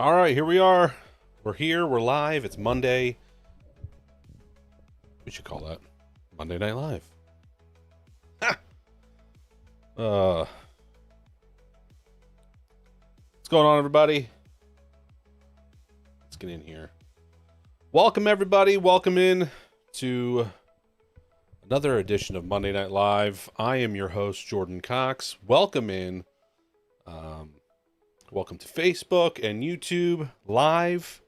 All right, here we are. We're here. We're live. It's Monday. We should call that Monday Night Live. Ha! What's going on, everybody? Let's get in here. Welcome, everybody. Welcome in to another edition of Monday Night Live. I am your host, Jordon Cox. Welcome in. Welcome to Facebook and YouTube live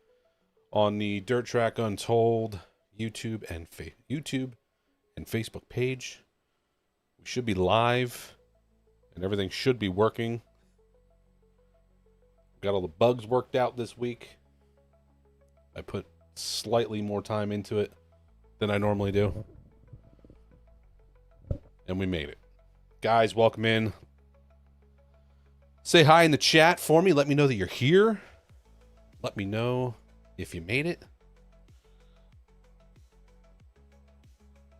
on the Dirt Track Untold YouTube and Facebook page. We should be live and everything should be working. Got all the bugs worked out this week. I put slightly more time into it than I normally do. And we made it. Guys, welcome in. Say hi in the chat for me. Let me know that you're here. Let me know if you made it.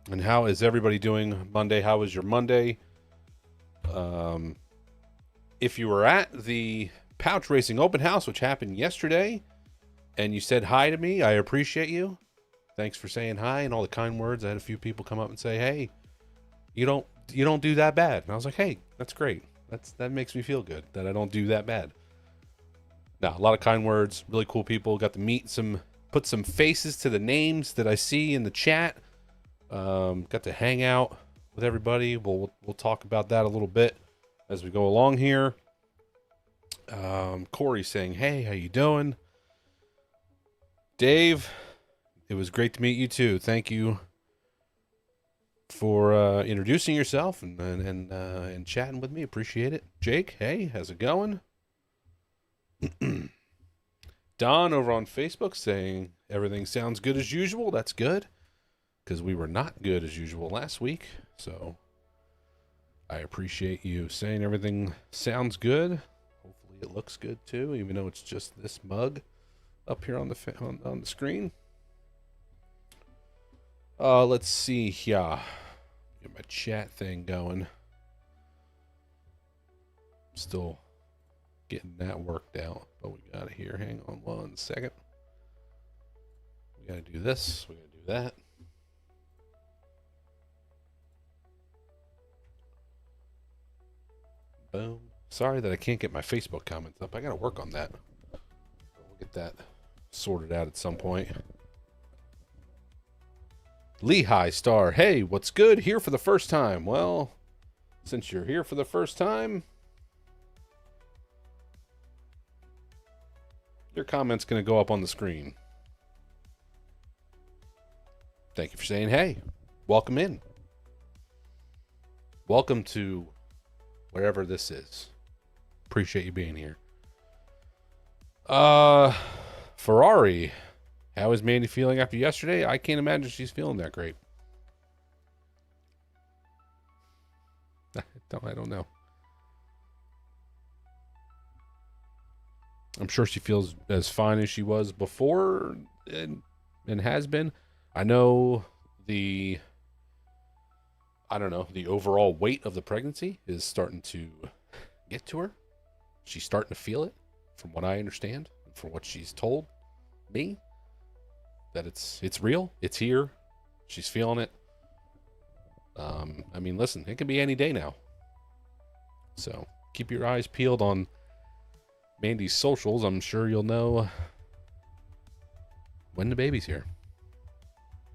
And how is everybody doing Monday? How was your Monday? If you were at the Pauch Racing Open House, which happened yesterday, and you said hi to me, I appreciate you. Thanks for saying hi and all the kind words. I had a few people come up and say, hey, you don't do that bad. And I was like, hey, that's great. That makes me feel good that I don't do that bad. Now, a lot of kind words, really cool people. Got to meet put some faces to the names that I see in the chat. Got to hang out with everybody. We'll talk about that a little bit as we go along here. Corey saying, hey, how you doing? Dave, it was great to meet you too. Thank you for introducing yourself and chatting with me. Appreciate it. Jake, hey, how's it going? Don over on Facebook saying everything sounds good as usual. That's good, because we were not good as usual last week. So I appreciate you saying everything sounds good. Hopefully it looks good too, even though it's just this mug up here on the screen. Let's see here. Get my chat thing going. Still getting that worked out, but we got it here. Hang on one second. We gotta do this. We gotta do that. Boom. Sorry that I can't get my Facebook comments up. I gotta work on that. We'll get that sorted out at some point. Lehigh Star, hey, what's good? Here for the first time. Well, since you're here for the first time, your comment's going to go up on the screen. Thank you for saying hey. Welcome in. Welcome to wherever this is. Appreciate you being here. Ferrari, how is Mandee feeling after yesterday? I can't imagine she's feeling that great. I don't know. I'm sure she feels as fine as she was before and has been. I know the overall weight of the pregnancy is starting to get to her. She's starting to feel it, from what I understand, from what she's told me. That it's real, it's here, she's feeling it. I mean, listen, it could be any day now. So keep your eyes peeled on Mandee's socials. I'm sure you'll know when the baby's here.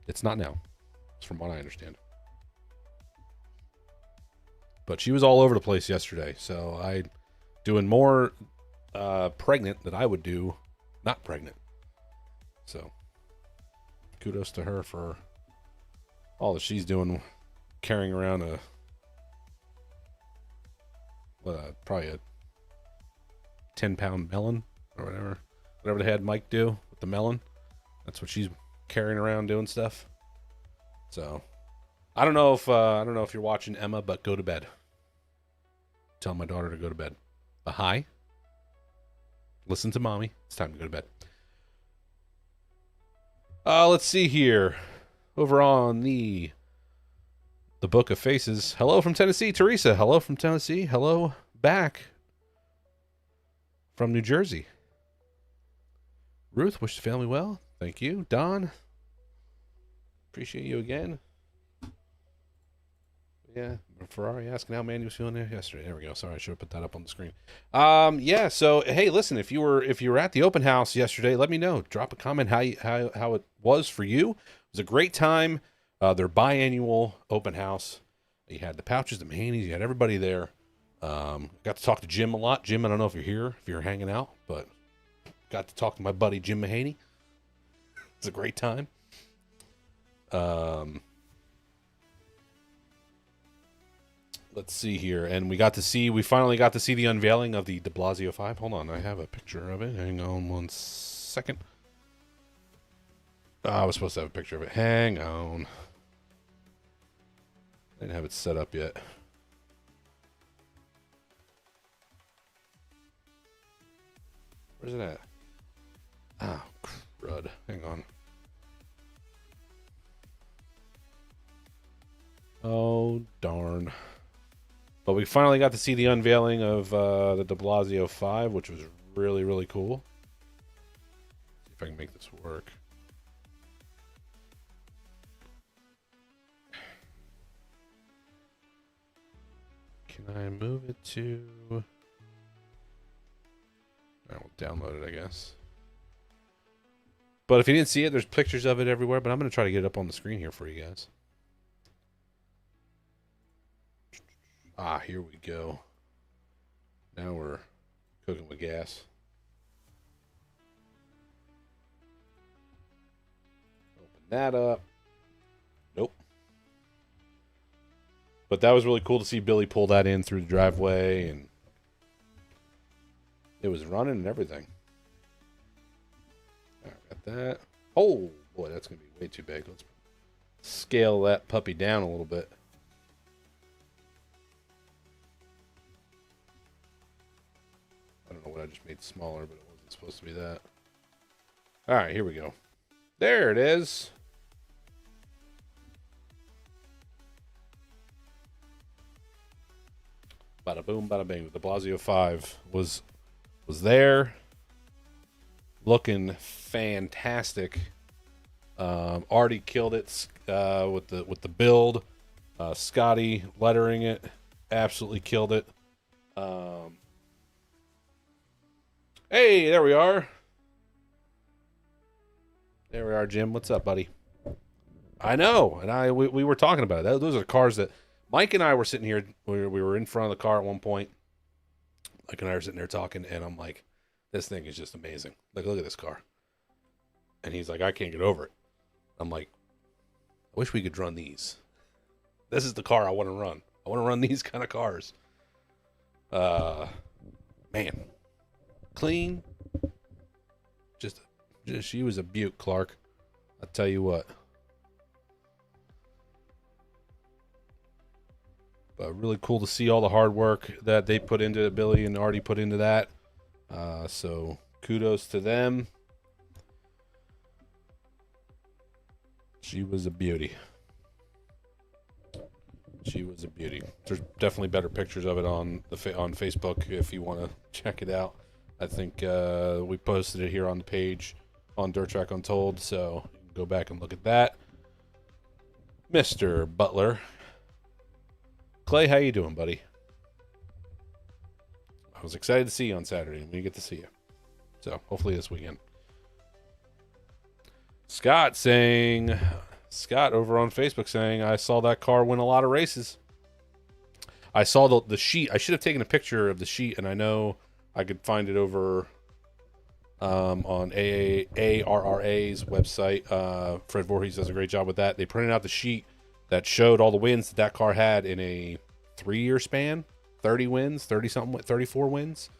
It's not now, from what I understand. But she was all over the place yesterday, so I doing more pregnant than I would do not pregnant. So kudos to her for all that she's doing, carrying around probably a 10-pound melon or whatever they had Mike do with the melon. That's what she's carrying around doing stuff. So I don't know if you're watching, Emma, but go to bed. Tell my daughter to go to bed. Hi. Listen to mommy. It's time to go to bed. Let's see here. Over on the Book of Faces. Hello from Tennessee, Teresa. Hello from Tennessee. Hello back from New Jersey. Ruth, wish the family well. Thank you. Don, appreciate you again. Yeah, Ferrari asking how Mandee was feeling there yesterday. There we go. Sorry, I should have put that up on the screen. Yeah. So hey, listen, if you were at the open house yesterday, let me know. Drop a comment how it was for you. It was a great time. Their biannual open house. You had the Pouches, the Mahaneys, you had everybody there. Got to talk to Jim a lot. Jim, I don't know if you're here, if you're hanging out, but got to talk to my buddy Jim Mahaney. It's a great time. Let's see here, and we finally got to see the unveiling of the Delasio 5. Hold on, I have a picture of it. Hang on 1 second. I was supposed to have a picture of it. Hang on. I didn't have it set up yet. Where's it at? Oh, crud. Hang on. Oh, darn. But we finally got to see the unveiling of the Delasio 5, which was really, really cool. See if I can make this work. Can I move it to... I will download it, I guess. But if you didn't see it, there's pictures of it everywhere. But I'm going to try to get it up on the screen here for you guys. Ah, here we go. Now we're cooking with gas. Open that up. Nope. But that was really cool to see Billy pull that in through the driveway, and it was running and everything. All right, got that. Oh, boy, that's going to be way too big. Let's scale that puppy down a little bit. I don't know what I just made smaller, but it wasn't supposed to be that. All right, here we go. There it is. Bada boom, bada bing. The Delasio 5 was there, looking fantastic. Already killed it with the build. Scotty lettering it, absolutely killed it. Hey, there we are. There we are, Jim. What's up, buddy? I know, and we were talking about it. Those are cars that Mike and I were sitting here. We were in front of the car at one point. Mike and I were sitting there talking, and I'm like, this thing is just amazing. Like, look at this car. And he's like, I can't get over it. I'm like, I wish we could run these. This is the car I want to run. I want to run these kind of cars. Man. Clean. Just she was a beaut, Clark. I'll tell you what. But really cool to see all the hard work that they put into it, Billy and Artie put into that. So kudos to them. She was a beauty. She was a beauty. There's definitely better pictures of it on Facebook if you want to check it out. I think we posted it here on the page on Dirt Track Untold, so you can go back and look at that. Mr. Butler. Clay, how you doing, buddy? I was excited to see you on Saturday, and we get to see you. So hopefully this weekend. Scott over on Facebook saying, I saw that car win a lot of races. I saw the sheet. I should have taken a picture of the sheet, and I know I could find it over on ARRA's website. Fred Voorhees does a great job with that. They printed out the sheet that showed all the wins that car had in a 3-year span. 30 wins, 30-something, 34 wins.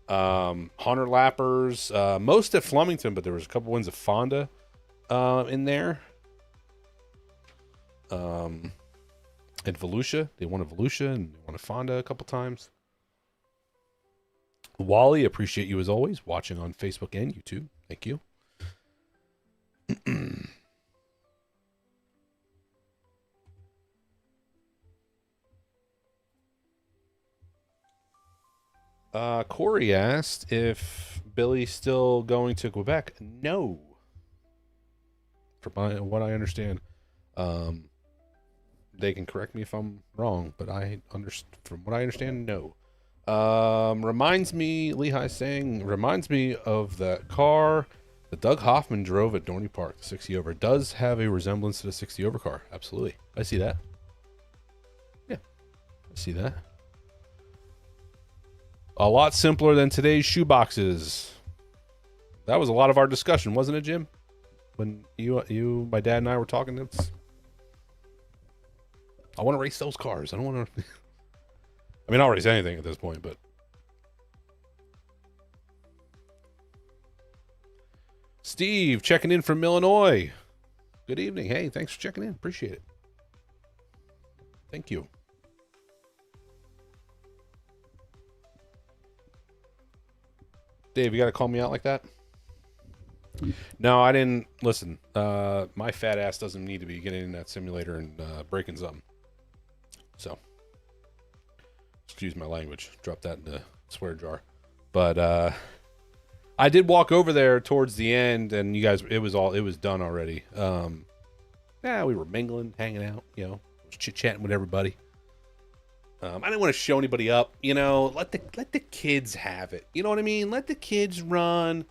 100 lappers. Most at Flemington, but there was a couple wins at Fonda in there. At Volusia. They won at Volusia and they won at Fonda a couple times. Wally, appreciate you as always, watching on Facebook and YouTube. Thank you. Corey asked if Billy still going to Quebec? No. From what I understand, they can correct me if I'm wrong, but from what I understand, no. Reminds me, Lehi's saying, reminds me of that car that Doug Hoffman drove at Dorney Park, the 60 over. It does have a resemblance to the 60 over car. Absolutely. I see that. Yeah, I see that. A lot simpler than today's shoeboxes. That was a lot of our discussion, wasn't it, Jim? When my dad and I were talking, I want to race those cars. I don't want to. I mean, I'll race anything at this point, but. Steve checking in from Illinois. Good evening. Hey, thanks for checking in. Appreciate it. Thank you. Dave, you got to call me out like that? No, I didn't. Listen, my fat ass doesn't need to be getting in that simulator and breaking something. So, excuse my language. Drop that in the swear jar. But I did walk over there towards the end, and you guys, it was done already. We were mingling, hanging out, chit-chatting with everybody. I didn't want to show anybody up, let the kids have it. You know what I mean? Let the kids run.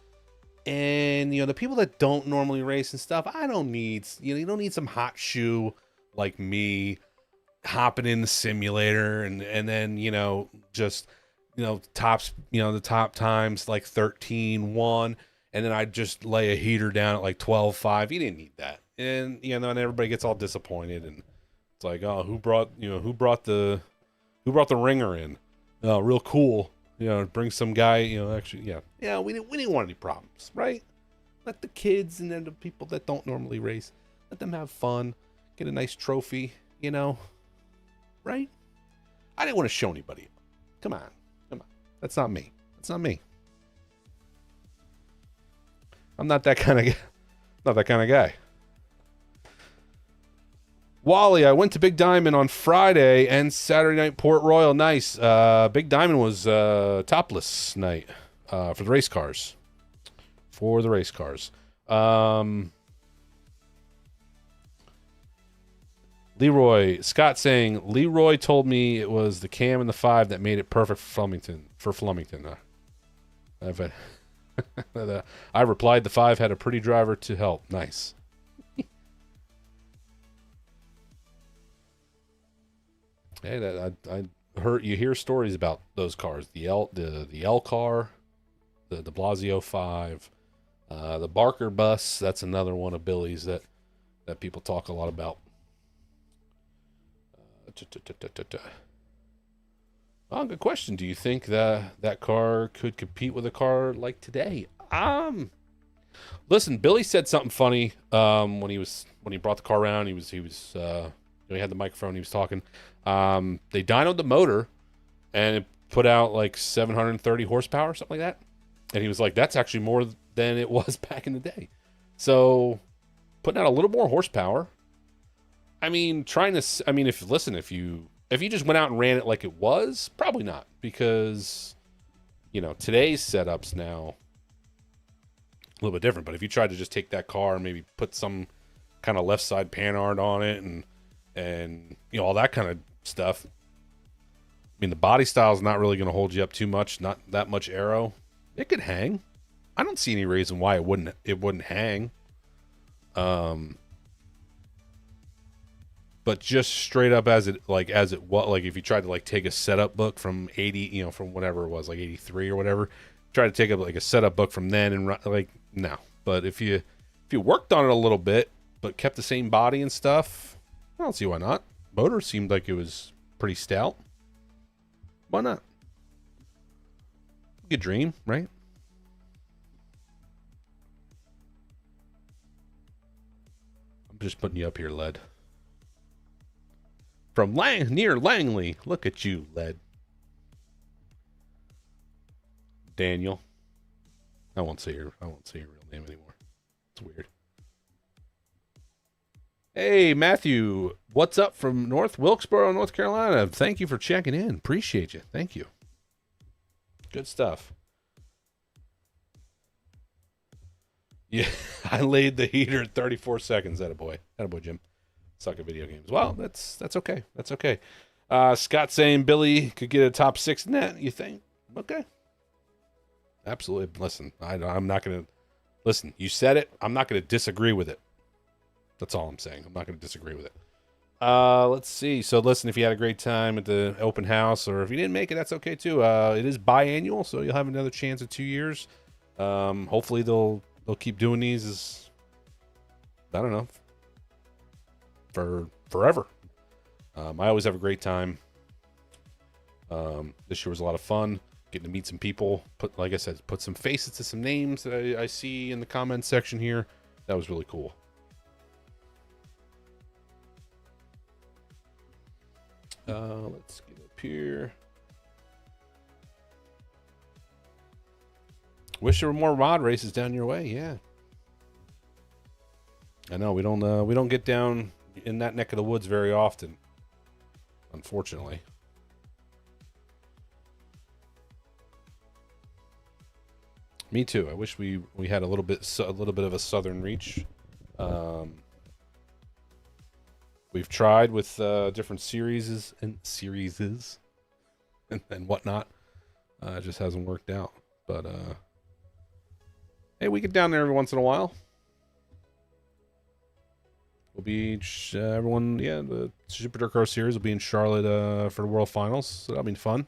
And, the people that don't normally race and stuff, I don't need, you don't need some hot shoe like me hopping in the simulator and then, just, tops, the top times like 13-1. And then I just lay a heater down at like 12-5. You didn't need that. And, and everybody gets all disappointed. And it's like, oh, who brought the ringer in? Oh, real cool. Bring some guy, actually, yeah. We didn't want any problems, right? Let the kids and then the people that don't normally race, let them have fun, get a nice trophy, right? I didn't want to show anybody. Come on. That's not me. I'm not that kind of guy. Wally, I went to Big Diamond on Friday and Saturday night Port Royal. Nice. Big Diamond was topless night for the race cars. Leroy, Scott saying, Leroy told me it was the cam and the 5 that made it perfect for Flemington. I replied the 5 had a pretty driver to help. Nice. Hey, I heard you hear stories about those cars. The L car, the Delasio 5, the Barker bus. That's another one of Billy's that people talk a lot about. Oh, good question. Do you think that car could compete with a car like today? Listen, Billy said something funny when he brought the car around. He had the microphone. He was talking. They dynoed the motor, and it put out like 730 horsepower, something like that. And he was like, "That's actually more than it was back in the day." So, putting out a little more horsepower. I mean, if you just went out and ran it like it was, probably not, because today's setups now a little bit different. But if you tried to just take that car and maybe put some kind of left side panhard on it and all that kind of stuff, I mean, the body style is not really going to hold you up too much. Not that much aero. It could hang. I don't see any reason why it wouldn't hang. But just straight up as it was, like if you tried to like take a setup book from 80, from whatever it was, like 83 or whatever, try to take a setup book from then and no. But if you worked on it a little bit but kept the same body and stuff, I don't see why not. Motor seemed like it was pretty stout. Why not? Good dream, right? I'm just putting you up here, Led. From near Langley. Look at you, Led. Daniel. I won't say your real name anymore. It's weird. Hey, Matthew. What's up from North Wilkesboro, North Carolina? Thank you for checking in. Appreciate you. Thank you. Good stuff. Yeah, I laid the heater at 34 seconds. Attaboy. Attaboy, Jim. Suck at video games. Well, that's okay. That's okay. Scott saying Billy could get a top 6 in that, you think? Okay. Absolutely. Listen, I'm not going to... Listen, you said it. I'm not going to disagree with it. That's all I'm saying. I'm not going to disagree with it. Let's see. So listen, if you had a great time at the open house, or if you didn't make it, that's okay too. It is biannual, so you'll have another chance in 2 years. Hopefully they'll keep doing these as, I don't know, for forever. I always have a great time. This year was a lot of fun. Getting to meet some people. Like I said, put some faces to some names that I see in the comments section here. That was really cool. Let's get up here. Wish there were more rod races down your way. Yeah, I know we don't get down in that neck of the woods very often, unfortunately. Me too. I wish we had a little bit of a southern reach. We've tried with different series and whatnot. It just hasn't worked out. But hey, we get down there every once in a while. We'll be everyone. Yeah, the Jupiter Car Series will be in Charlotte for the World Finals. So that'll be fun.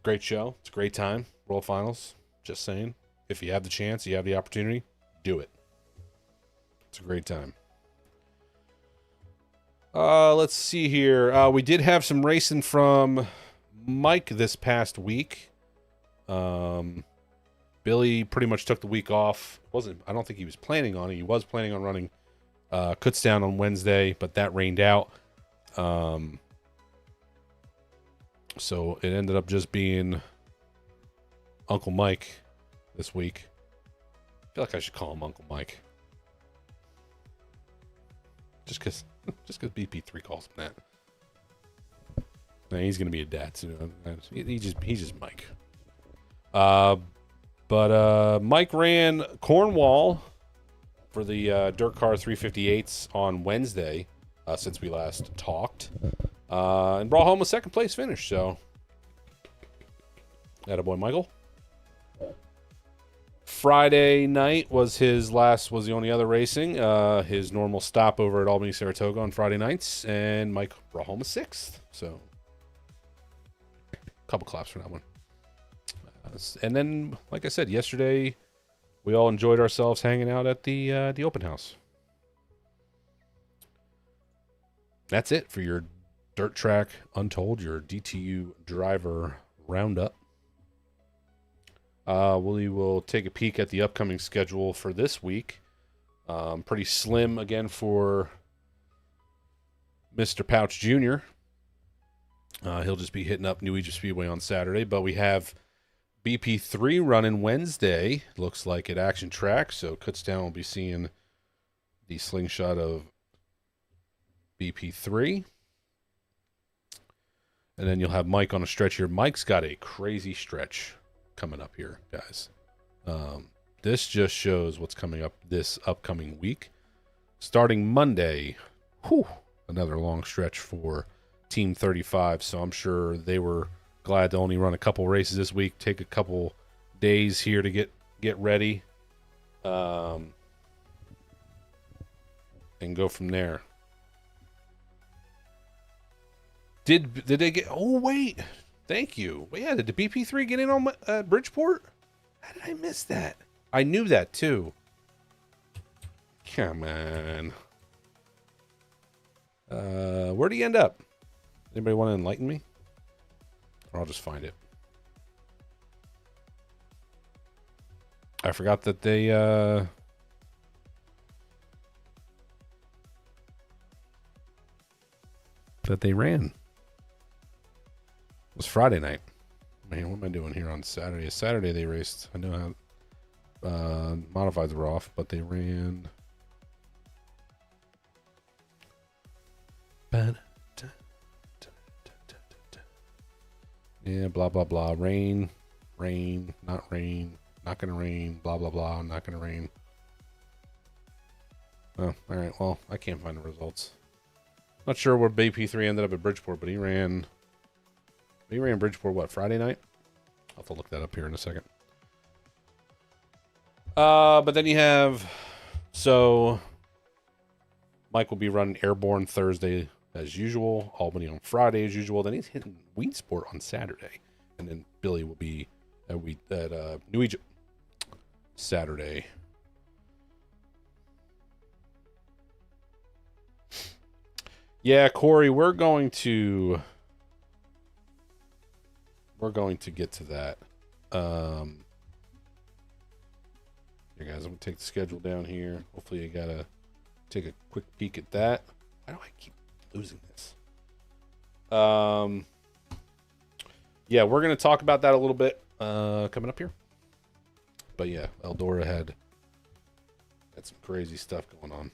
Great show. It's a great time. World Finals. Just saying. If you have the chance, you have the opportunity, do it. It's a great time. Let's see here. We did have some racing from Mike this past week. Billy pretty much took the week off. I don't think he was planning on it. He was planning on running Kutztown on Wednesday, but that rained out. So it ended up just being Uncle Mike this week. I feel like I should call him Uncle Mike. Just because BP3 calls him that. Nah, he's gonna be a dad soon. He's just Mike. But Mike ran Cornwall for the Dirt Car 358s on Wednesday, since we last talked, and brought home a second place finish. So, attaboy, Michael. Friday night was the only other racing. His normal stopover at Albany, Saratoga on Friday nights, and Mike brought home a 6th. So, a couple claps for that one. And then, like I said, yesterday, we all enjoyed ourselves hanging out at the open house. That's it for your Dirt Track Untold, your DTU driver roundup. We will take a peek at the upcoming schedule for this week. Pretty slim again for Mr. Pauch Jr. He'll just be hitting up New Egypt Speedway on Saturday, but we have BP3 running Wednesday, looks like at Action Track, so Kutztown will be seeing the slingshot of BP3. And then you'll have Mike on a stretch here. Mike's got a crazy stretch coming up here, guys. This just shows what's coming up this upcoming week. Starting Monday, another long stretch for Team 35, so I'm sure they were glad to only run a couple races this week, take a couple days here to get ready, and go from there. Did they get... Oh, wait. Thank you. Well, yeah, did the BP3 get in on Bridgeport? How did I miss that? I knew that, too. Come on. Where'd he end up? Anybody want to enlighten me? Or I'll just find it. I forgot that they ran. It was Friday night. Man, what am I doing here on Saturday? Saturday they raced. I know how modifieds were off, but they ran. Yeah, blah, blah, blah. Rain, not rain. Not going to rain. Blah, blah, blah. Not going to rain. Oh, all right. Well, I can't find the results. Not sure where BP3 ended up at Bridgeport, but he ran Bridgeport, what, Friday night? I'll have to look that up here in a second. But then you have, so Mike will be running Airborne Thursday as usual, Albany on Friday as usual. Then he's hitting Weedsport on Saturday, and then Billy will be at New Egypt Saturday. Yeah, Corey, we're going to get to that. Here, guys, I'm gonna take the schedule down here. Hopefully, you gotta take a quick peek at that. Why do I keep losing this? Yeah, we're gonna talk about that a little bit coming up here. But yeah, Eldora had some crazy stuff going on.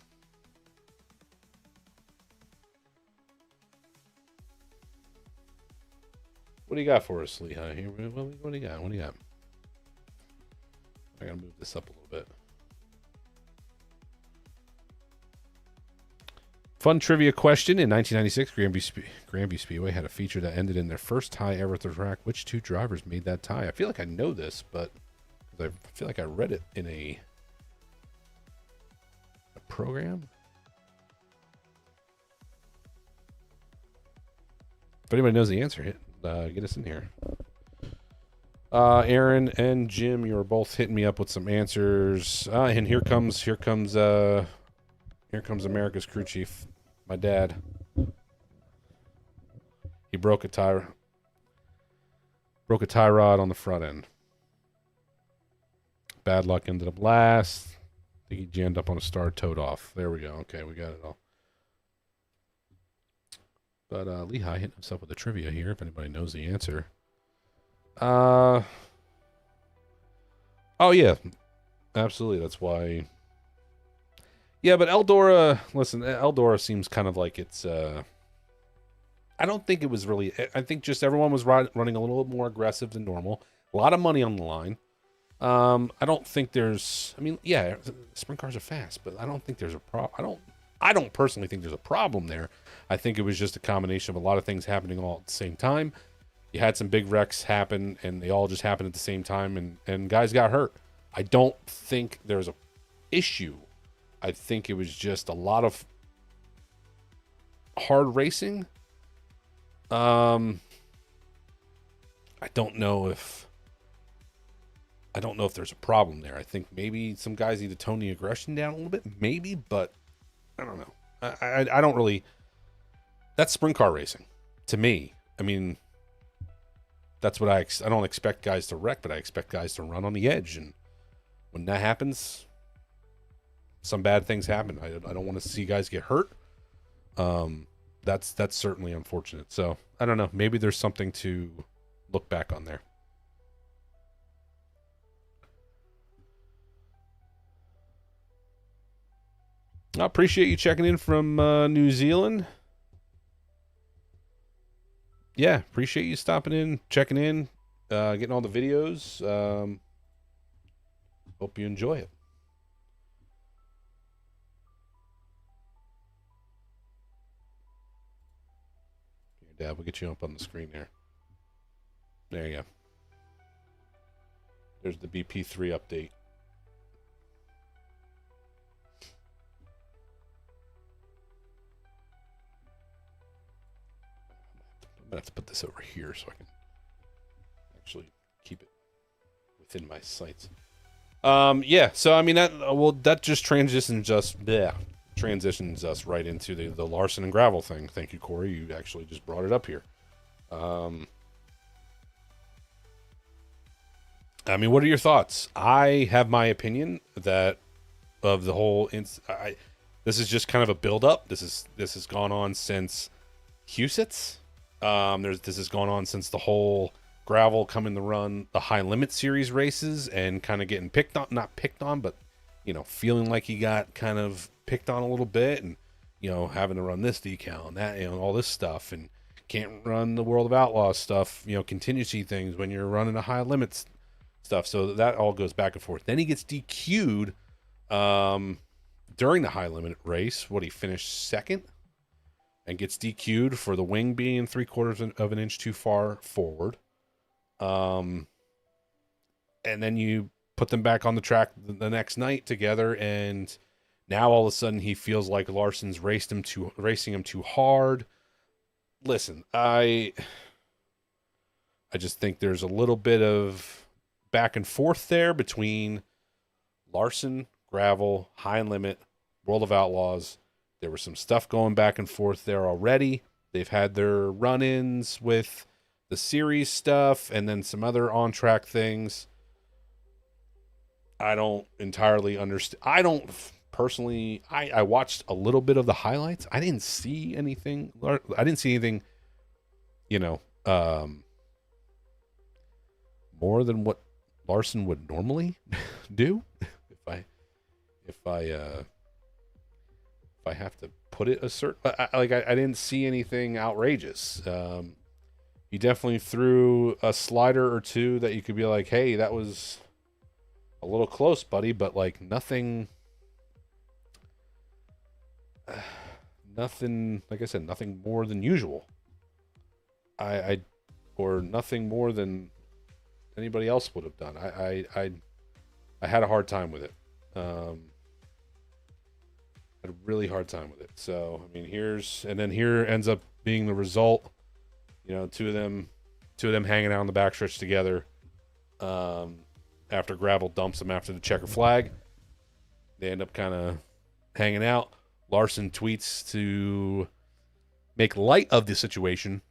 What do you got for us, Lehigh? Here, what do you got? What do you got? I gotta move this up a little bit. Fun trivia question. In 1996, Granby Speedway had a feature that ended in their first tie ever at the track. Which two drivers made that tie? I feel like I know this, but I feel like I read it in a program. If anybody knows the answer, get us in here. Aaron and Jim, you were both hitting me up with some answers. And here comes America's crew chief, my dad. He broke a tie rod on the front end. Bad luck, ended up last. I think he jammed up on a star, towed off. There we go. Okay, we got it all. But Lehigh hitting us up with the trivia here, if anybody knows the answer. Oh yeah, absolutely. That's why. Yeah, but Eldora. Listen, Eldora seems kind of like it's. I don't think it was really. I think just everyone was running a little more aggressive than normal. A lot of money on the line. I don't think there's. I mean, yeah, sprint cars are fast, but I don't think there's a problem. I don't personally think there's a problem there. I think it was just a combination of a lot of things happening all at the same time. You had some big wrecks happen, and they all just happened at the same time, and guys got hurt. I don't think there's a issue. I think it was just a lot of hard racing. I don't know if there's a problem there. I think maybe some guys need to tone the aggression down a little bit, maybe, but I don't know. I don't really. That's sprint car racing to me. I mean, that's what I don't expect guys to wreck, but I expect guys to run on the edge. And when that happens, some bad things happen. I don't want to see guys get hurt. That's certainly unfortunate. So I don't know. Maybe there's something to look back on there. I appreciate you checking in from New Zealand. Yeah, appreciate you stopping in, checking in, getting all the videos. Hope you enjoy it. Here, Dad, we'll get you up on the screen there. There you go. There's the BP3 update. I'm going to have to put this over here so I can actually keep it within my sights. Yeah, so I mean that just transitions us right into the Larson-Gravel thing. Thank you, Corey. You actually just brought it up here. I mean, what are your thoughts? I have my opinion that of the whole. This is just kind of a build-up. This has gone on since Husitz. This has gone on since the whole Gravel coming to run the high limit series races and kind of getting not picked on, but feeling like he got kind of picked on a little bit, and having to run this decal and that, all this stuff, and can't run the World of Outlaws stuff, contingency things when you're running a high limits stuff. So that all goes back and forth. Then he gets DQ'd during the high limit race. What, he finished second and gets DQ'd for the wing being 3/4 of an inch too far forward. And then you put them back on the track the next night together, and now all of a sudden he feels like Larson's racing him too hard. Listen, I just think there's a little bit of back and forth there between Larson-Gravel, High Limit, World of Outlaws. There was some stuff going back and forth there already. They've had their run-ins with the series stuff and then some other on-track things. I don't entirely understand. I don't personally. I watched a little bit of the highlights. I didn't see anything. You know, more than what Larson would normally do. If I have to put it a certain, I didn't see anything outrageous. He definitely threw a slider or two that you could be like, hey, that was a little close, buddy, but like nothing, like I said, nothing more than usual. Or nothing more than anybody else would have done. I had a hard time with it. Had a really hard time with it. So, I mean, here ends up being the result. You know, two of them hanging out on the backstretch together. After Gravel dumps them after the checker flag, they end up kind of hanging out. Larson tweets to make light of the situation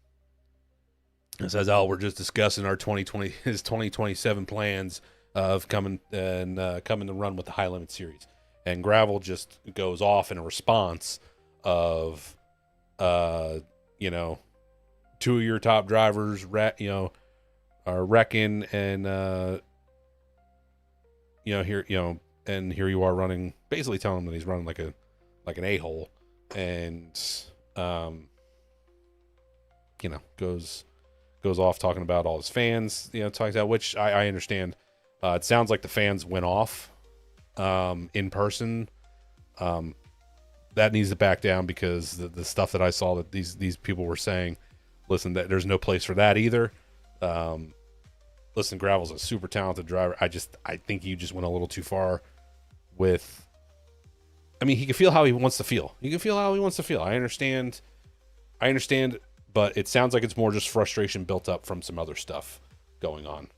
and says, "Oh, we're just discussing his 2027 plans of coming to run with the High Limit Series." And Gravel just goes off in a response of, you know, two of your top drivers, are wrecking, and here you are running, basically telling him that he's running like an a-hole, and goes off talking about all his fans, talking about, which I understand. It sounds like the fans went off in person. That needs to back down, because the stuff that I saw that these people were saying, listen, that there's no place for that either. Listen, Gravel's a super talented driver. I think he just went a little too far with. I mean, he can feel how he wants to feel. I understand, but it sounds like it's more just frustration built up from some other stuff going on.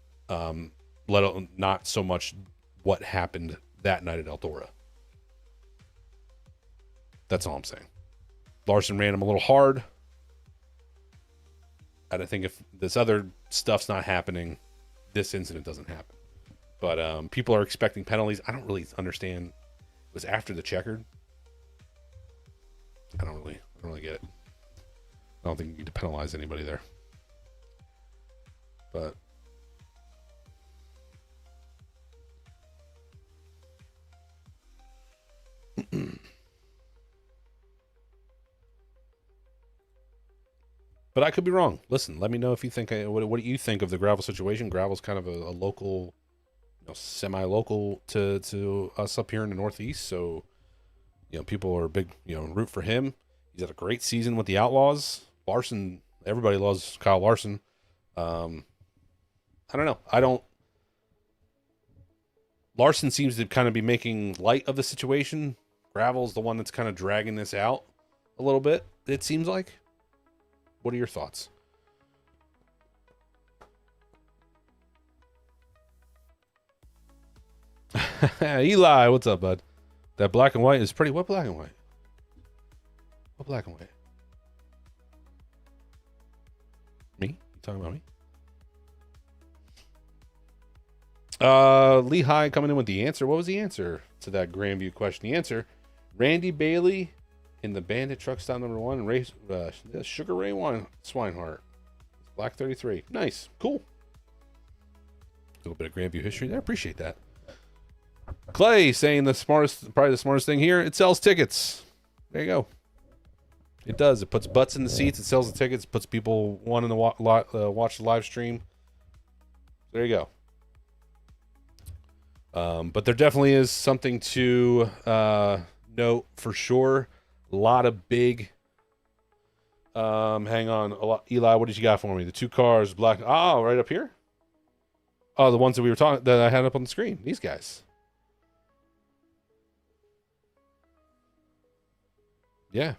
Not so much what happened that night at Eldora. That's all I'm saying. Larson ran him a little hard. And I think if this other stuff's not happening, this incident doesn't happen. But people are expecting penalties. I don't really understand. It was after the checkered. I don't really get it. I don't think you need to penalize anybody there. But but I could be wrong. Listen, let me know if you think. What do you think of the Gravel situation? Gravel's kind of a local, semi-local to us up here in the Northeast. So, people are big, root for him. He's had a great season with the Outlaws. Larson, everybody loves Kyle Larson. I don't know. Larson seems to kind of be making light of the situation. Gravel's the one that's kind of dragging this out a little bit, it seems like. What are your thoughts? Eli, what's up, bud? That black and white is pretty. What black and white? What black and white? Me? You talking about me? Lehigh coming in with the answer. What was the answer to that Grandview question? The answer: Randy Bailey in the Bandit truck stop number 1, race Sugar Ray Swinehart. Black 33. Nice. Cool. A little bit of Grandview history there. Appreciate that. Clay saying probably the smartest thing here, it sells tickets. There you go. It does. It puts butts in the seats. It sells the tickets. Puts people wanting to watch the live stream. There you go. But there definitely is something to note for sure. A lot of big. Hang on, Eli. What did you got for me? The 2 cars, black. Oh, right up here. Oh, the ones that we were talking that I had up on the screen. These guys. Yeah.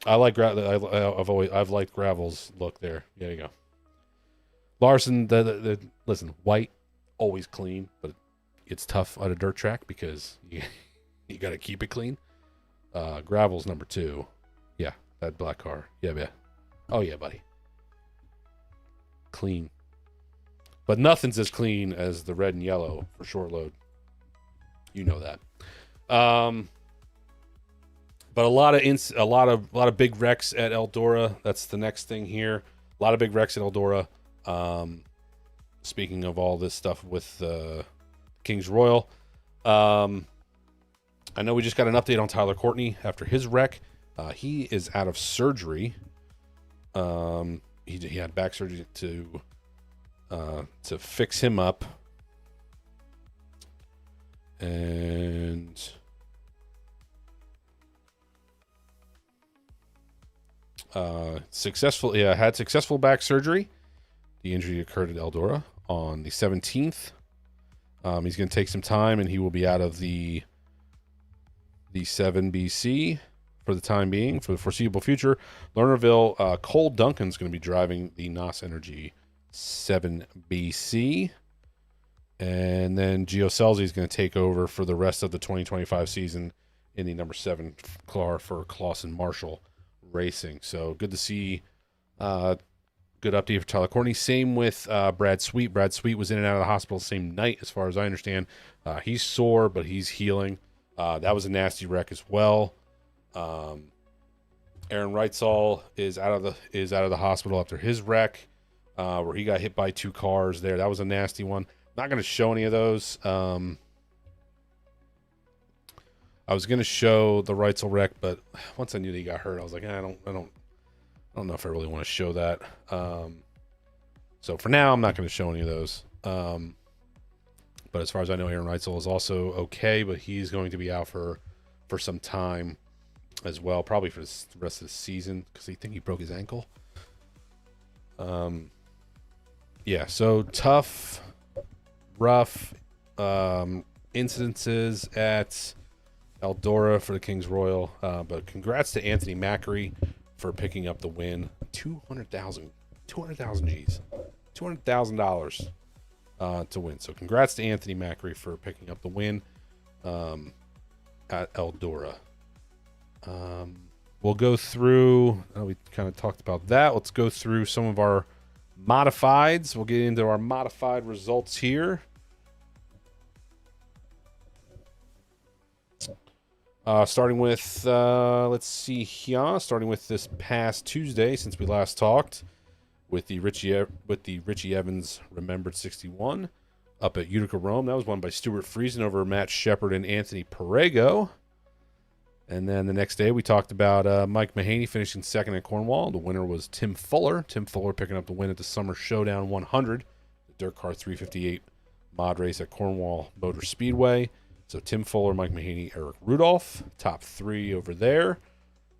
I like I've liked Gravel's look there. There you go. Larson, listen, white, always clean, but it's tough on a dirt track because you got to keep it clean. Gravel's number 2. Yeah, that black car. Yeah. Oh yeah, buddy. Clean. But nothing's as clean as the red and yellow for short load. You know that. But a lot of big wrecks at Eldora. That's the next thing here. A lot of big wrecks at Eldora. Speaking of all this stuff with Kings Royal, I know we just got an update on Tyler Courtney after his wreck. He is out of surgery. He had back surgery to fix him up, and had successful back surgery. The injury occurred at Eldora on the 17th. He's going to take some time, and he will be out of the 7BC for the time being, for the foreseeable future. Lernerville, Cole Duncan's going to be driving the NOS Energy 7BC. And then Gio Selzy is going to take over for the rest of the 2025 season in the number 7 car for Clausen Marshall Racing. So good to see. Good update for Tyler Courtney. Same with Brad Sweet. Brad Sweet was in and out of the hospital the same night, as far as I understand. He's sore, but he's healing. That was a nasty wreck as well. Aaron Wrightsall is out of the hospital after his wreck, where he got hit by 2 cars there. That was a nasty one. Not going to show any of those. I was going to show the Wrightsall wreck, but once I knew that he got hurt, I was like, I don't know if I really want to show that. So for now, I'm not going to show any of those. But as far as I know, Aaron Wrightsall is also okay, but he's going to be out for some time as well, probably for the rest of the season, because I think he broke his ankle. Yeah, so tough, rough incidences at Eldora for the Kings Royal. But congrats to Anthony Macri for picking up the win. $200,000 G's. $200,000 to win. So congrats to Anthony Macri for picking up the win at Eldora. We'll go through, we kind of talked about that. Let's go through some of our modifieds. We'll get into our modified results here. Starting with, let's see here. Starting with this past Tuesday, since we last talked, with the Richie Evans Remembered 61 up at Utica, Rome. That was won by Stuart Friesen over Matt Shepard and Anthony Perego. And then the next day, we talked about Mike Mahaney finishing second at Cornwall. The winner was Tim Fuller. Tim Fuller picking up the win at the Summer Showdown 100, the Dirt Car 358 mod race at Cornwall Motor Speedway. So Tim Fuller, Mike Mahaney, Eric Rudolph, top 3 over there.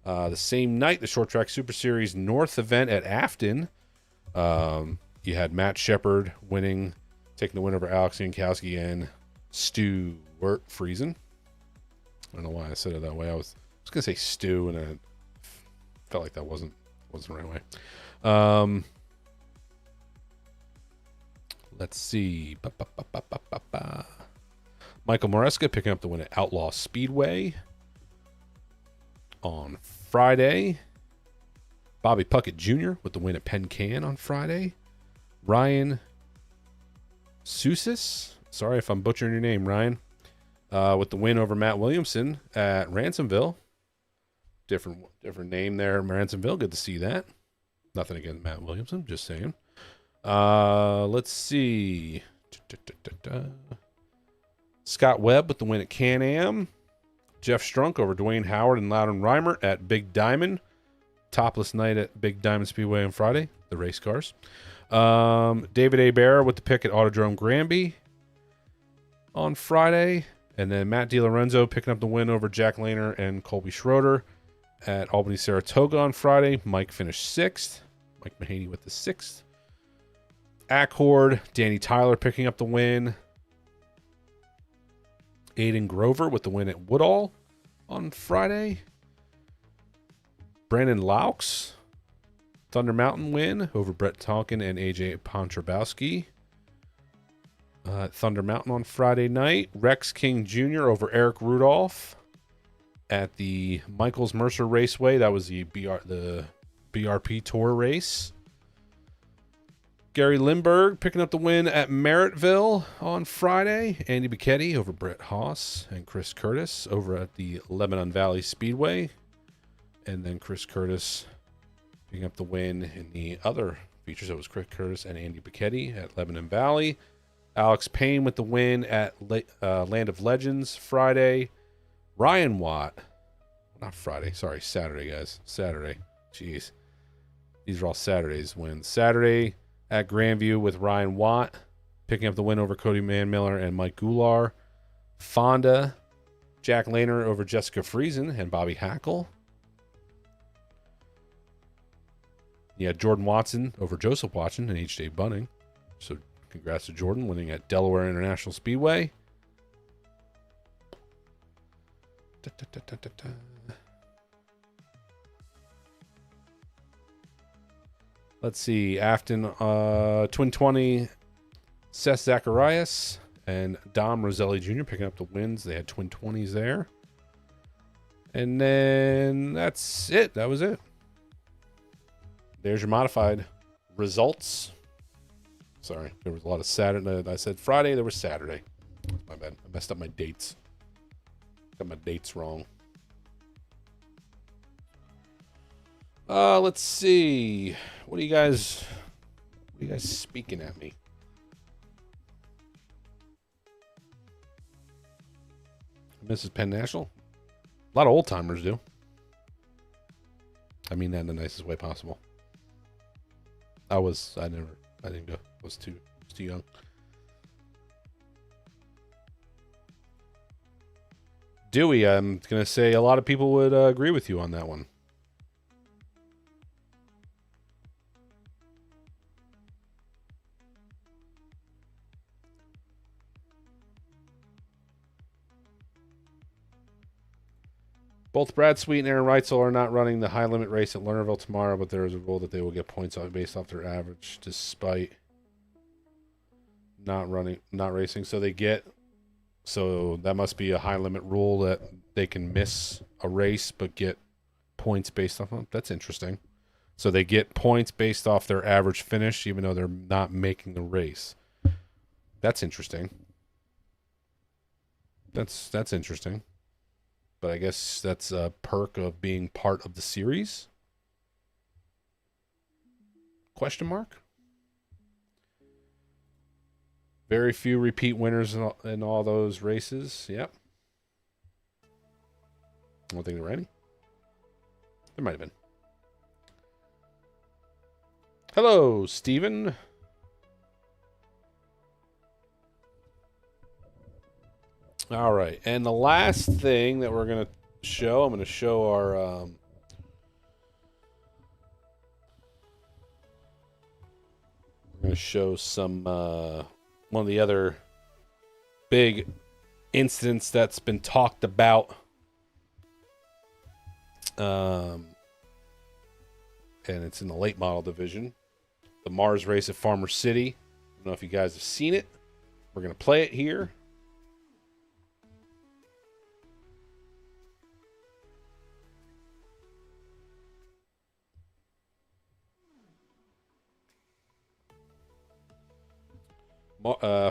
The same night, the Short Track Super Series North event at Afton. You had Matt Shepard winning, taking the win over Alex Jankowski and Stuart Friesen. I don't know why I said it that way. I was going to say Stu, and I felt like that wasn't the right way. Let's see. Michael Maresca picking up the win at Outlaw Speedway on Friday. Bobby Puckett Jr. with the win at Penn Can on Friday. Ryan Sousis, sorry if I'm butchering your name, Ryan, with the win over Matt Williamson at Ransomville. Different name there, Ransomville. Good to see that. Nothing against Matt Williamson, just saying. Let's see. Scott Webb with the win at Can-Am. Jeff Strunk over Dwayne Howard and Loudon Reimert at Big Diamond. Topless night at Big Diamond Speedway on Friday, the race cars. David A. Bear with the pick at Autodrome Granby on Friday. And then Matt DiLorenzo picking up the win over Jack Lehner and Colby Schroeder at Albany Saratoga on Friday. Mike finished 6th. Mike Mahaney with the 6th. Accord, Danny Tyler picking up the win. Aiden Grover with the win at Woodall on Friday. Brandon Laux, Thunder Mountain win over Brett Tonkin and AJ Pontrabowski. Thunder Mountain on Friday night. Rex King Jr. over Eric Rudolph at the Michaels Mercer Raceway. That was the BRP Tour race. Gary Lindbergh picking up the win at Merrittville on Friday. Andy Bicchetti over Brett Haas and Chris Curtis over at the Lebanon Valley Speedway. And then Chris Curtis picking up the win in the other features. That was Chris Curtis and Andy Bicchetti at Lebanon Valley. Alex Payne with the win at Land of Legends Friday. Ryan Watt. Not Friday. Sorry, Saturday, guys. Saturday. Jeez. These are all Saturday's wins. Saturday at Grandview with Ryan Watt, picking up the win over Cody Manmiller and Mike Goulart. Fonda, Jack Lehner over Jessica Friesen and Bobby Hackle. Yeah, Jordan Watson over Joseph Watson and H.J. Bunning. So congrats to Jordan winning at Delaware International Speedway. Let's see. Afton, Twin 20, Seth Zacharias and Dom Roselli Jr. picking up the wins. They had Twin 20s there. And then that's it. That was it. There's your modified results. Sorry, there was a lot of Saturday. I said Friday, there was Saturday. My bad. I messed up my dates. Got my dates wrong. Let's see. What are you guys speaking at me? Mrs. Penn National? A lot of old timers do. I mean that in the nicest way possible. I didn't go. I was too young. Dewey, I'm gonna say a lot of people would agree with you on that one. Both Brad Sweet and Aaron Reitzel are not running the high limit race at Lernerville tomorrow, but there is a rule that they will get points based off their average despite not racing. So that must be a high limit rule that they can miss a race but get points based off of. That's interesting. So they get points based off their average finish even though they're not making the race. That's interesting. That's interesting. But I guess that's a perk of being part of the series? Question mark? Very few repeat winners in all those races. Yep. I don't think there were any. There might have been. Hello, Steven. All right, and the last thing that we're going to show, I'm going to show our we're going to show some one of the other big incidents that's been talked about, and it's in the late model division, the Mars race at Farmer City. I don't know if you guys have seen it. We're going to play it here.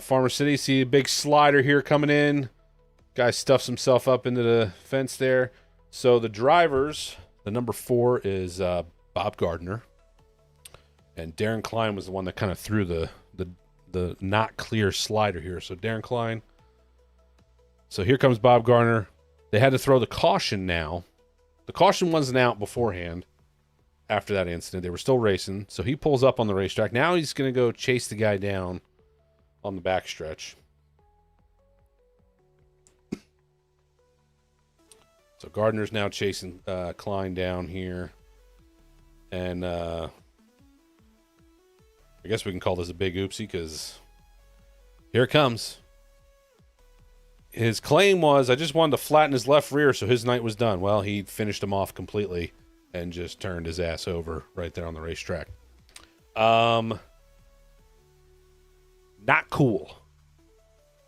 Farmer City, see a big slider here coming in. Guy stuffs himself up into the fence there. So the drivers, the number 4 is Bob Gardner. And Darren Klein was the one that kind of threw the not clear slider here. So Darren Klein. So here comes Bob Gardner. They had to throw the caution now. The caution wasn't out beforehand. after that incident. They were still racing. So he pulls up on the racetrack. Now he's going to go chase the guy down on the backstretch. So Gardner's now chasing Klein down here. And I guess we can call this a big oopsie because here it comes. His claim was, I just wanted to flatten his left rear so his night was done. Well, he finished him off completely and just turned his ass over right there on the racetrack. Not cool.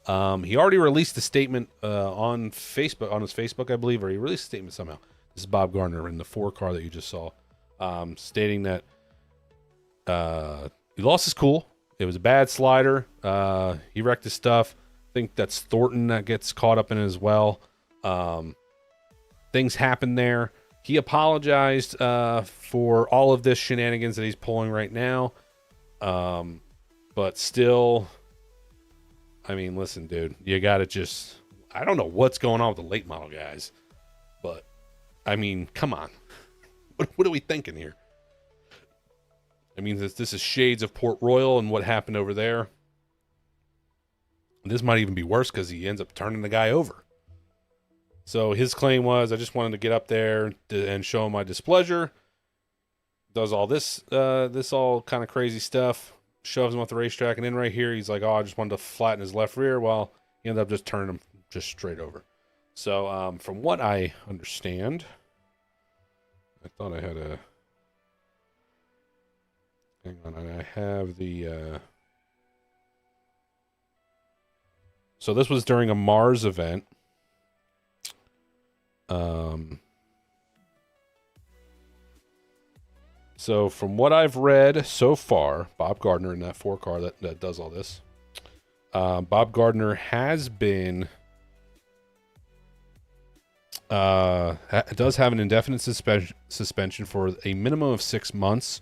He already released a statement on Facebook, on his Facebook, I believe, or he released a statement somehow. This is Bob Gardner in the 4 car that you just saw, stating that he lost his cool. It was a bad slider. He wrecked his stuff. I think that's Thornton that gets caught up in it as well. Things happen there. He apologized for all of this shenanigans that he's pulling right now. But still, I mean, listen, dude, you got to just, I don't know what's going on with the late model guys, but I mean, come on. What are we thinking here? I mean, this is shades of Port Royal and what happened over there. This might even be worse because he ends up turning the guy over. So his claim was, I just wanted to get up there and show him my displeasure. Does all this, this all kind of crazy stuff. Shoves him off the racetrack. And then right here, he's like, oh, I just wanted to flatten his left rear. Well, he ended up just turning him just straight over. So from what I understand, I thought I had a... Hang on, I have the... So this was during a Mars event. So from what I've read so far, Bob Gardner in that 4 car that does all this, Bob Gardner has been, does have an indefinite suspension for a minimum of 6 months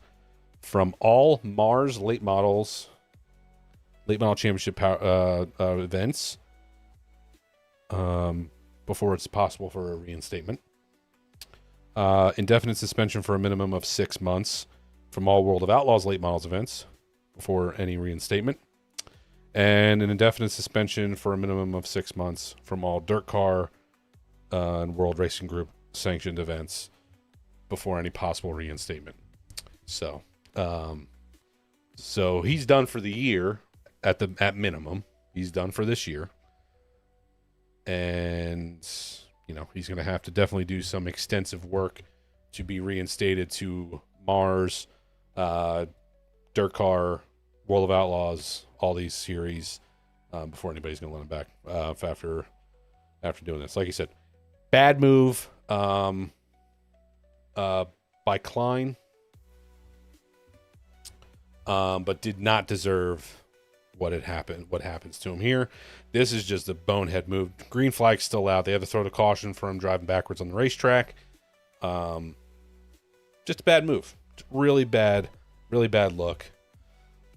from all Mars late model championship events before it's possible for a reinstatement. Indefinite suspension for a minimum of 6 months from all World of Outlaws late models events before any reinstatement. And an indefinite suspension for a minimum of 6 months from all Dirt Car and World Racing Group sanctioned events before any possible reinstatement. So, so he's done for the year at minimum. He's done for this year. And, you know, he's going to have to definitely do some extensive work to be reinstated to Mars, Dirt Car, World of Outlaws, all these series before anybody's going to let him back after doing this. Like you said, bad move by Klein, but did not deserve what happens to him here. This is just a bonehead move. Green flag's still out. They have to throw the caution for him driving backwards on the racetrack. Just a bad move. Really bad look.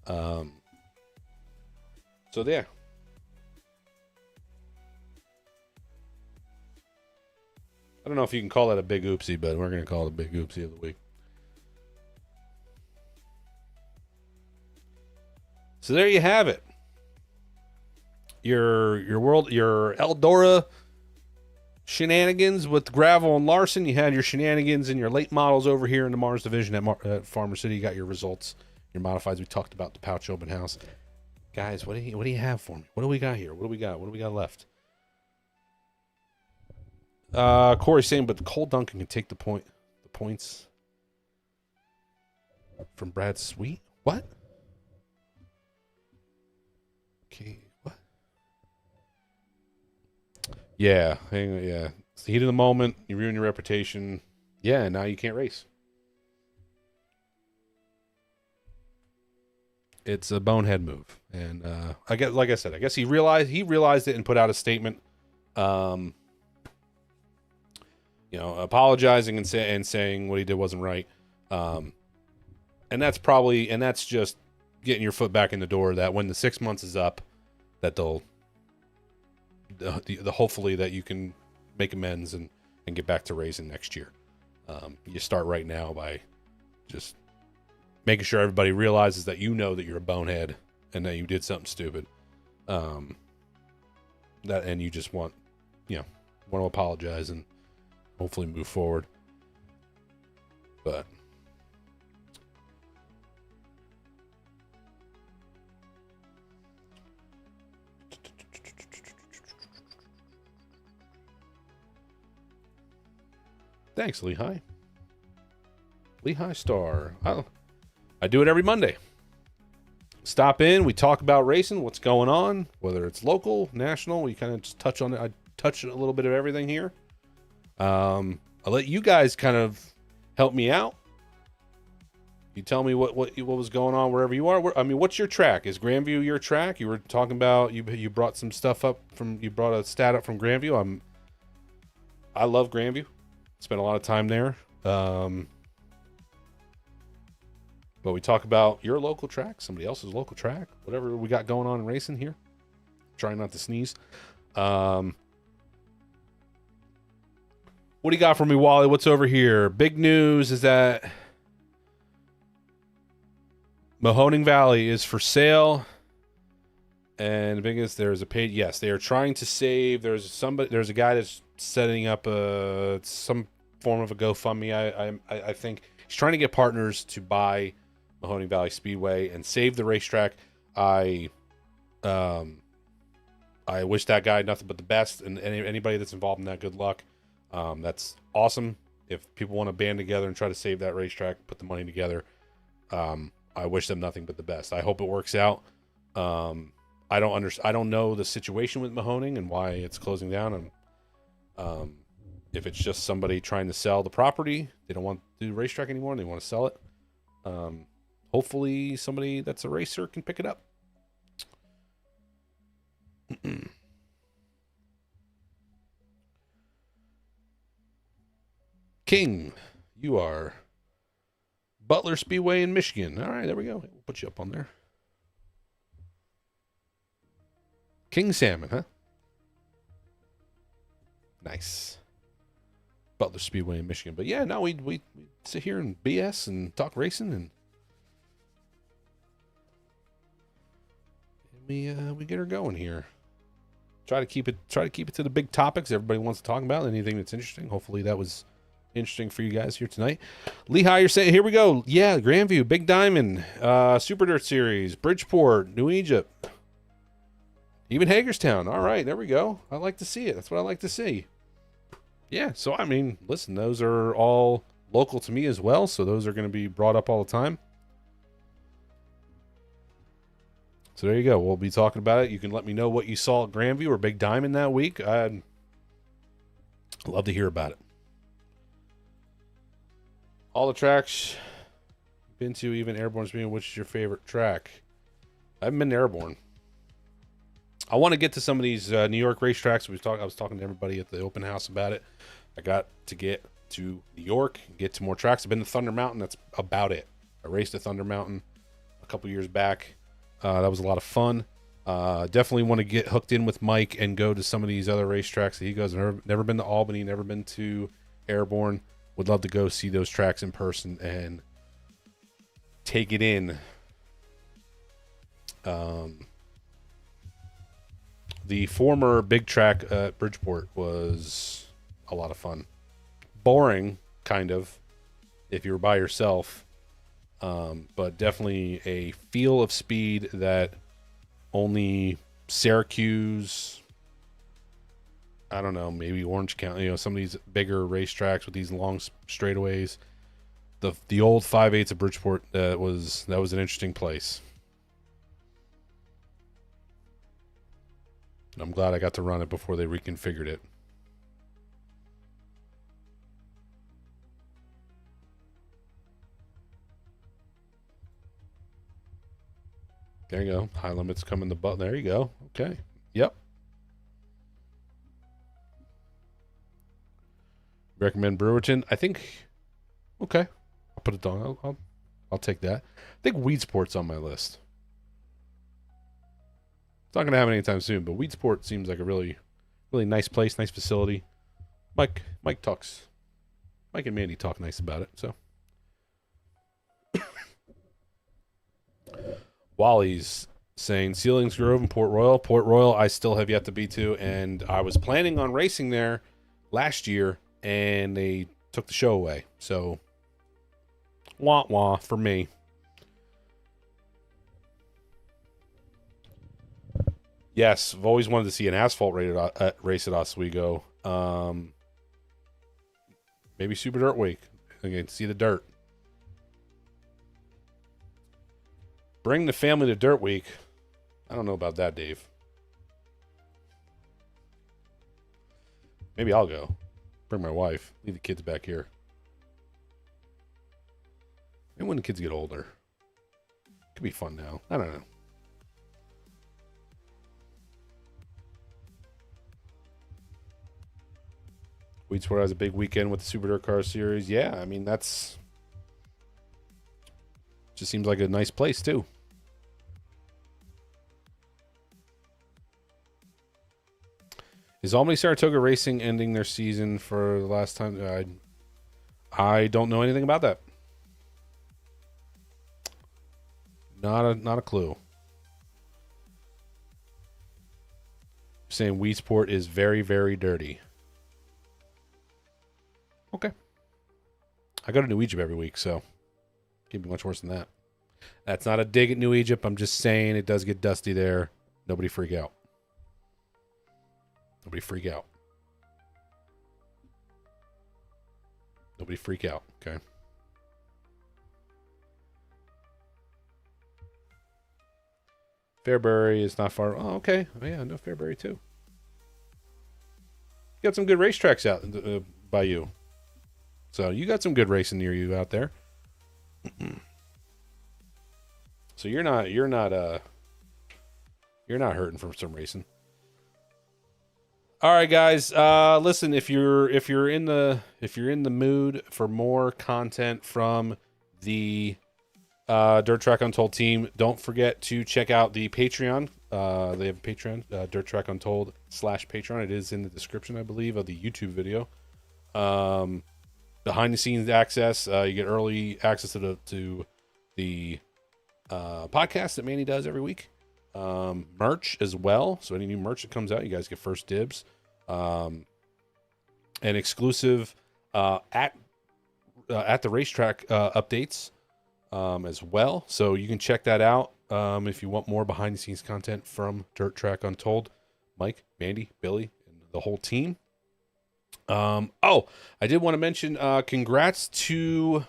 So yeah. I don't know if you can call that a big oopsie, but we're going to call it a big oopsie of the week. So there you have it. Your Eldora shenanigans with Gravel and Larson. You had your shenanigans and your late models over here in the Mars division at Farmer City. You got your results, your modifieds. We talked about the Pauch open house. Guys, what do you have for me? What do we got here? What do we got left? Corey's saying, but Cole Duncan can take the points from Brad Sweet. What? Okay, what? Yeah, yeah. It's the heat of the moment. You ruin your reputation. Yeah, now you can't race. It's a bonehead move, and I guess, like I said, I guess he realized it and put out a statement, apologizing and saying what he did wasn't right, and that's just getting your foot back in the door. That when the 6 months is up, that they'll hopefully that you can make amends and get back to racing next year. You start right now by just making sure everybody realizes that you know that you're a bonehead and that you did something stupid. And you just want to apologize and hopefully move forward. But thanks, Lehigh. Lehigh Star. I do it every Monday. Stop in. We talk about racing, what's going on, whether it's local, national. We kind of just touch on it. I touch a little bit of everything here. I'll let you guys kind of help me out. You tell me what was going on wherever you are. What's your track? Is Grandview your track? You were talking about you brought some stuff up you brought a stat up from Grandview. I love Grandview. Spent a lot of time there. But we talk about your local track, somebody else's local track, whatever we got going on in racing here. Trying not to sneeze. What do you got for me, Wally? What's over here? Big news is that Mahaney Valley is for sale. And the biggest, there's a paid. Yes, they are trying to save. There's a guy that's setting up some form of a GoFundMe. I think he's trying to get partners to buy Mahaney Valley Speedway and save the racetrack. I wish that guy nothing but the best, and anybody that's involved in that, good luck. That's awesome. If people want to band together and try to save that racetrack, put the money together, I wish them nothing but the best. I hope it works out. I don't know the situation with Mahaney and why it's closing down, and if it's just somebody trying to sell the property, they don't want to do the racetrack anymore and they want to sell it. Hopefully somebody that's a racer can pick it up. King, you are Butler Speedway in Michigan. All right, there we go. We'll put you up on there. King Salmon, huh? Nice. Butler Speedway in Michigan. But yeah, no, we sit here and BS and talk racing, and we get her going here. Try to keep it to the big topics everybody wants to talk about. Anything that's interesting. Hopefully that was interesting for you guys here tonight. Lehigh, you're saying, here we go. Yeah, Grandview, Big Diamond, Super Dirt Series, Bridgeport, New Egypt, even Hagerstown. All right, there we go. I like to see it. That's what I like to see. Yeah, so I mean, listen, those are all local to me as well, so those are going to be brought up all the time. So there you go. We'll be talking about it. You can let me know what you saw at Grandview or Big Diamond that week. I'd love to hear about it. All the tracks you've been to, even Airborne Speedway, which is your favorite track? I haven't been to Airborne. I want to get to some of these New York racetracks. I was talking to everybody at the open house about it. I got to get to New York, get to more tracks. I've been to Thunder Mountain. That's about it. I raced at Thunder Mountain a couple years back. That was a lot of fun. Definitely want to get hooked in with Mike and go to some of these other racetracks that he goes. Never been to Albany, never been to Airborne. Would love to go see those tracks in person and take it in. The former big track at Bridgeport was a lot of fun. Boring, kind of, if you were by yourself. But definitely a feel of speed that only Syracuse, I don't know, maybe Orange County, some of these bigger racetracks with these long straightaways. The old 5/8 of Bridgeport, that was an interesting place. I'm glad I got to run it before they reconfigured it. There you go. High limits come in the butt. There you go. Okay. Yep. Recommend Brewerton. I think. Okay. I'll put it down. I'll take that. I think Weedsport's on my list. It's not going to happen anytime soon, but Weedsport seems like a really, really nice place, nice facility. Mike and Mandee talk nice about it. So Wally's saying Sealings Grove and Port Royal. Port Royal, I still have yet to be to, and I was planning on racing there last year, and they took the show away. So, wah wah for me. Yes, I've always wanted to see an asphalt race at Oswego. Maybe Super Dirt Week. Again, see the dirt. Bring the family to Dirt Week. I don't know about that, Dave. Maybe I'll go. Bring my wife. Leave the kids back here. Maybe when the kids get older. Could be fun now. I don't know. Weedsport has a big weekend with the Super Dirt Car Series. Yeah, I mean, that's... just seems like a nice place, too. Is Albany Saratoga Racing ending their season for the last time? I don't know anything about that. Not a clue. Saying Weedsport is very, very dirty. Okay. I go to New Egypt every week, so can't be much worse than that. That's not a dig at New Egypt. I'm just saying it does get dusty there. Nobody freak out. Nobody freak out. Nobody freak out, okay? Fairbury is not far. Oh, okay. Oh, yeah, I know Fairbury too. You got some good racetracks out by you. So you got some good racing near you out there. So you're not hurting from some racing. All right, guys. Listen, if you're in the mood for more content from the Dirt Track Untold team, don't forget to check out the Patreon. They have a Patreon, Dirt Track Untold /Patreon. It is in the description, I believe, of the YouTube video. Behind the scenes access, you get early access to the podcast that Mandy does every week. Merch as well. So any new merch that comes out, you guys get first dibs. And exclusive at the racetrack updates as well. So you can check that out if you want more behind the scenes content from Dirt Track Untold. Mike, Mandy, Billy, and the whole team. I did want to mention congrats to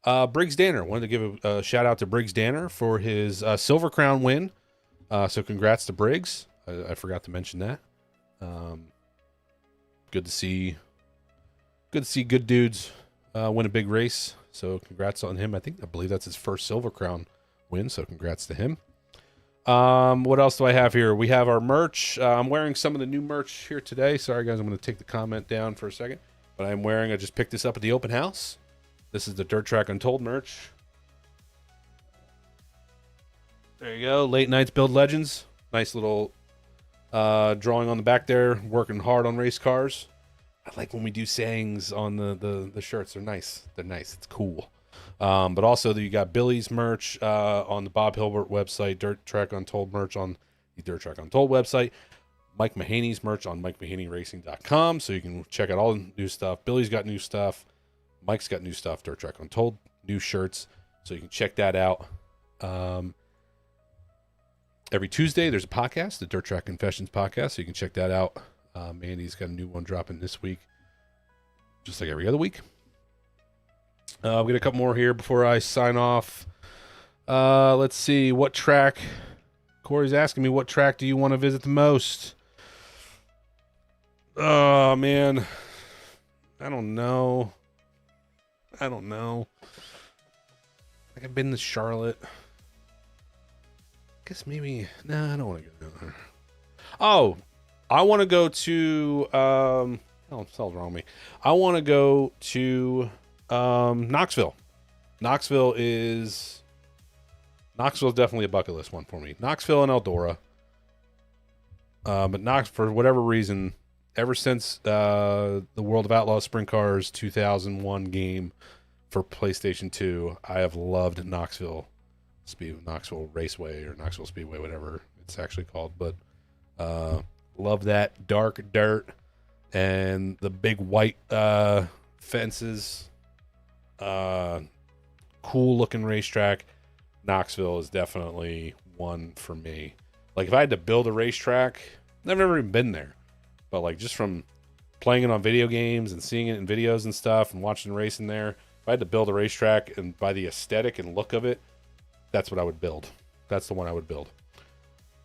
Briggs Danner. Wanted to give a shout out to Briggs Danner for his Silver Crown win. So congrats to Briggs. I forgot to mention that. Good to see good dudes win a big race. So congrats on him. I believe that's his first Silver Crown win. So congrats to him. What else do I have here? We have our merch. I'm wearing some of the new merch here today. Sorry guys, I'm going to take the comment down for a second. But I just picked this up at the open house. This is the Dirt Track Untold merch. There you go. Late Nights Build Legends. Nice little drawing on the back there. Working hard on race cars. I like when we do sayings on the shirts. They're nice. They're nice. It's cool. But also you got Billy's merch on the Bob Hilbert website. Dirt Track Untold merch on the Dirt Track Untold website. Mike Mahaney's merch on MikeMahaneyRacing.com. So you can check out all the new stuff. Billy's got new stuff. Mike's got new stuff. Dirt Track Untold. New shirts. So you can check that out. Every Tuesday, there's a podcast, the Dirt Track Confessions podcast, so you can check that out. Mandy's got a new one dropping this week, just like every other week. We'll get a couple more here before I sign off. Let's see, what track? Corey's asking me, what track do you want to visit the most? Oh, man. I don't know. Like, I've been to Charlotte. Guess maybe I don't want to go down there. Oh, I want to go to oh, something's wrong with me. I want to go to Knoxville. Knoxville is definitely a bucket list one for me. Knoxville and Eldora. But for whatever reason, ever since the World of Outlaw Sprint Cars 2001 game for PlayStation 2, I have loved Knoxville Knoxville Raceway or Knoxville Speedway, whatever it's actually called. But love that dark dirt and the big white fences. Cool looking racetrack. Knoxville is definitely one for me. Like if I had to build a racetrack, I've never even been there, but like just from playing it on video games and seeing it in videos and stuff and watching racing there, if I had to build a racetrack and by the aesthetic and look of it, that's what I would build. That's the one I would build.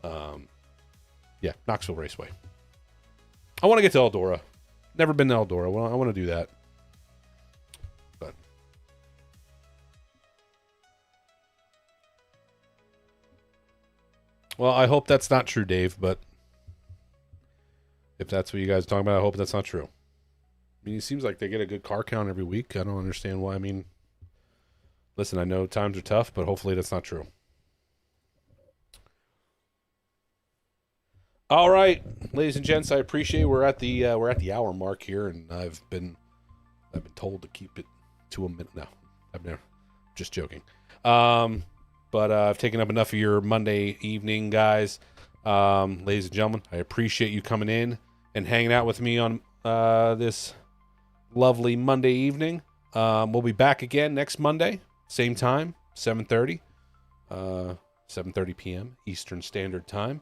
Yeah, Knoxville Raceway. I want to get to Eldora. Never been to Eldora. Well, I want to do that. But well, I hope that's not true, Dave, but if that's what you guys are talking about, I hope that's not true. I mean, it seems like they get a good car count every week. I don't understand why. I mean, listen, I know times are tough, but hopefully that's not true. All right, ladies and gents, I appreciate we're at the hour mark here, and I've been told to keep it to a minute. No, I've never. Just joking. But I've taken up enough of your Monday evening, guys. Ladies and gentlemen, I appreciate you coming in and hanging out with me on this lovely Monday evening. We'll be back again next Monday, same time, 7:30 p.m. Eastern Standard Time.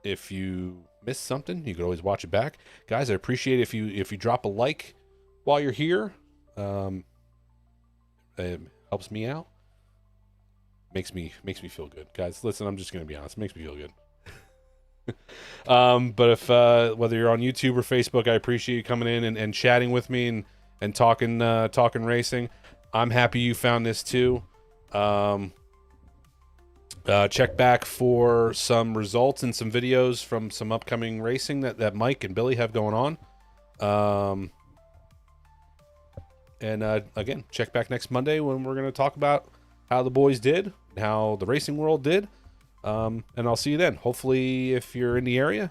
If you missed something, you could always watch it back. Guys, I appreciate if you drop a like while you're here. It helps me out. Makes me feel good. Guys, listen, I'm just going to be honest. It makes me feel good. But if whether you're on YouTube or Facebook, I appreciate you coming in and chatting with me and talking racing. I'm happy you found this too. Check back for some results and some videos from some upcoming racing that Mike and Billy have going on. And again, check back next Monday when we're going to talk about how the boys did, how the racing world did. And I'll see you then. Hopefully, if you're in the area,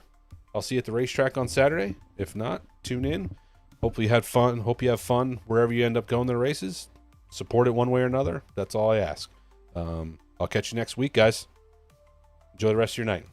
I'll see you at the racetrack on Saturday. If not, tune in. Hopefully you had fun. Hope you have fun wherever you end up going to the races. Support it one way or another. That's all I ask. I'll catch you next week, guys. Enjoy the rest of your night.